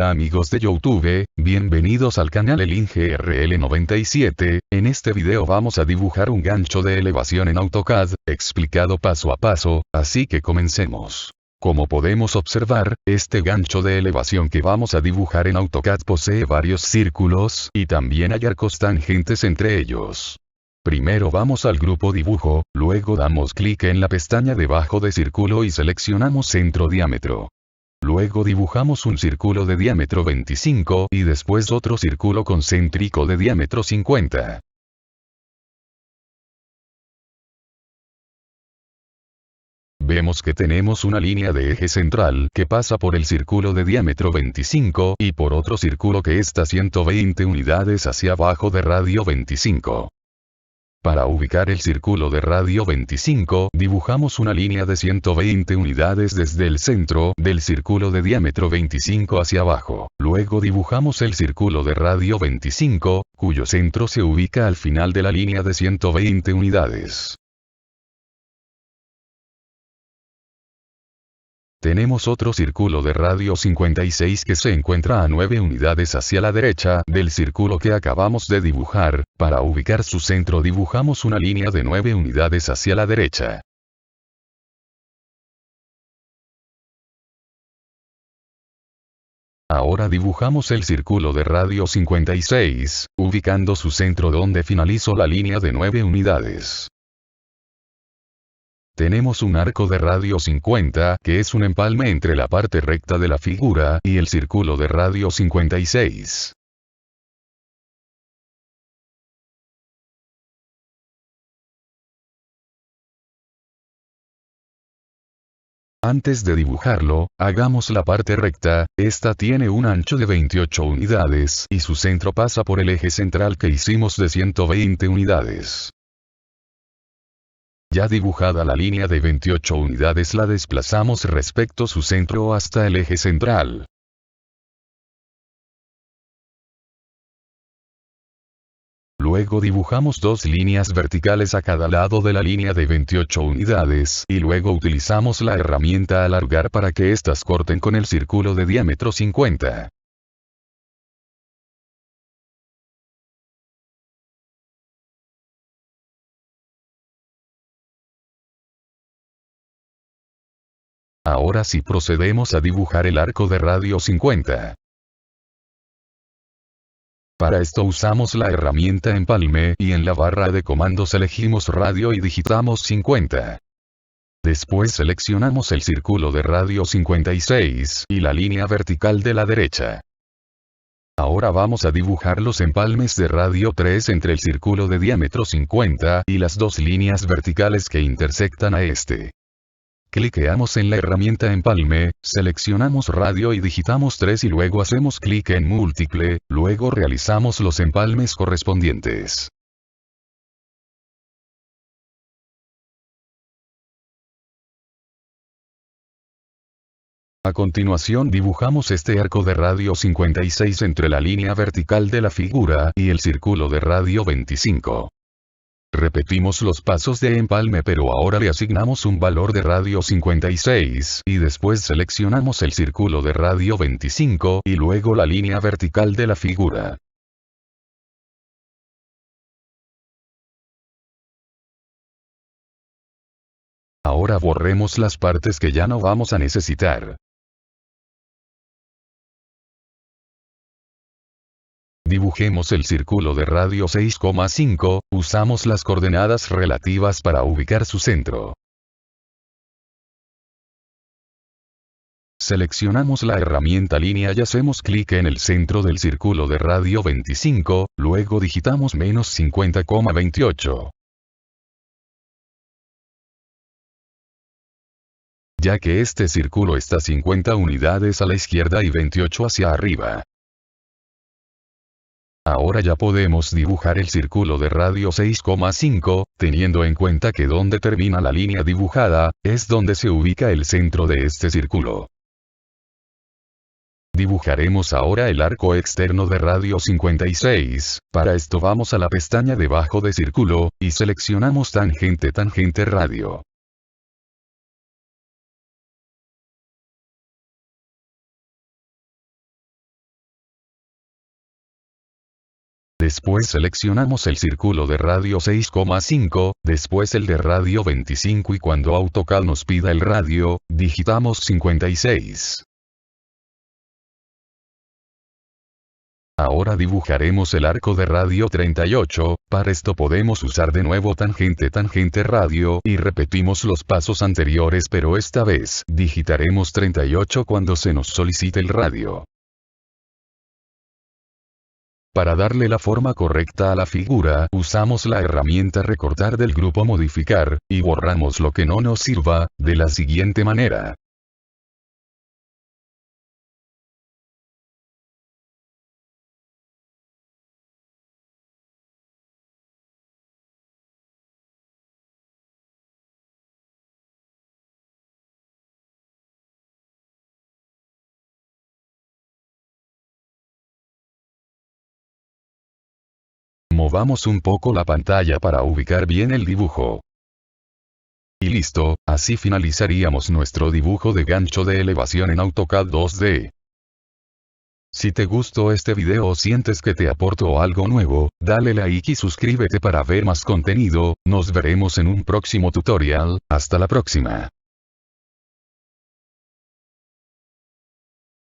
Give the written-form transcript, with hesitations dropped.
Hola amigos de YouTube, bienvenidos al canal El INGRL97, en este video vamos a dibujar un gancho de elevación en AutoCAD, explicado paso a paso, así que comencemos. Como podemos observar, este gancho de elevación que vamos a dibujar en AutoCAD posee varios círculos, y también hay arcos tangentes entre ellos. Primero vamos al grupo dibujo, luego damos clic en la pestaña debajo de círculo y seleccionamos centro diámetro. Luego dibujamos un círculo de diámetro 25 y después otro círculo concéntrico de diámetro 50. Vemos que tenemos una línea de eje central que pasa por el círculo de diámetro 25 y por otro círculo que está 120 unidades hacia abajo de radio 25. Para ubicar el círculo de radio 25, dibujamos una línea de 120 unidades desde el centro del círculo de diámetro 25 hacia abajo. Luego dibujamos el círculo de radio 25, cuyo centro se ubica al final de la línea de 120 unidades. Tenemos otro círculo de radio 56 que se encuentra a 9 unidades hacia la derecha del círculo que acabamos de dibujar. Para ubicar su centro dibujamos una línea de 9 unidades hacia la derecha. Ahora dibujamos el círculo de radio 56, ubicando su centro donde finalizó la línea de 9 unidades. Tenemos un arco de radio 50 que es un empalme entre la parte recta de la figura y el círculo de radio 56. Antes de dibujarlo, hagamos la parte recta. Esta tiene un ancho de 28 unidades y su centro pasa por el eje central que hicimos de 120 unidades. Ya dibujada la línea de 28 unidades la desplazamos respecto su centro hasta el eje central. Luego dibujamos dos líneas verticales a cada lado de la línea de 28 unidades y luego utilizamos la herramienta alargar para que éstas corten con el círculo de diámetro 50. Ahora sí procedemos a dibujar el arco de radio 50. Para esto usamos la herramienta empalme y en la barra de comandos elegimos radio y digitamos 50. Después seleccionamos el círculo de radio 56 y la línea vertical de la derecha. Ahora vamos a dibujar los empalmes de radio 3 entre el círculo de diámetro 50 y las dos líneas verticales que intersectan a este. Cliqueamos en la herramienta empalme, seleccionamos radio y digitamos 3 y luego hacemos clic en múltiple, luego realizamos los empalmes correspondientes. A continuación dibujamos este arco de radio 56 entre la línea vertical de la figura y el círculo de radio 25. Repetimos los pasos de empalme pero ahora le asignamos un valor de radio 56 y después seleccionamos el círculo de radio 25 y luego la línea vertical de la figura. Ahora borremos las partes que ya no vamos a necesitar. Dibujemos el círculo de radio 6,5, usamos las coordenadas relativas para ubicar su centro. Seleccionamos la herramienta línea y hacemos clic en el centro del círculo de radio 25, luego digitamos menos 50,28. Ya que este círculo está 50 unidades a la izquierda y 28 hacia arriba. Ahora ya podemos dibujar el círculo de radio 6,5, teniendo en cuenta que donde termina la línea dibujada, es donde se ubica el centro de este círculo. Dibujaremos ahora el arco externo de radio 56, para esto vamos a la pestaña debajo de círculo, y seleccionamos tangente radio. Después seleccionamos el círculo de radio 6,5, después el de radio 25 y cuando AutoCAD nos pida el radio, digitamos 56. Ahora dibujaremos el arco de radio 38, para esto podemos usar de nuevo tangente radio y repetimos los pasos anteriores pero esta vez digitaremos 38 cuando se nos solicite el radio. Para darle la forma correcta a la figura, usamos la herramienta recortar del grupo modificar, y borramos lo que no nos sirva, de la siguiente manera. Movamos un poco la pantalla para ubicar bien el dibujo. Y listo, así finalizaríamos nuestro dibujo de gancho de elevación en AutoCAD 2D. Si te gustó este video o sientes que te aportó algo nuevo, dale like y suscríbete para ver más contenido, nos veremos en un próximo tutorial, hasta la próxima.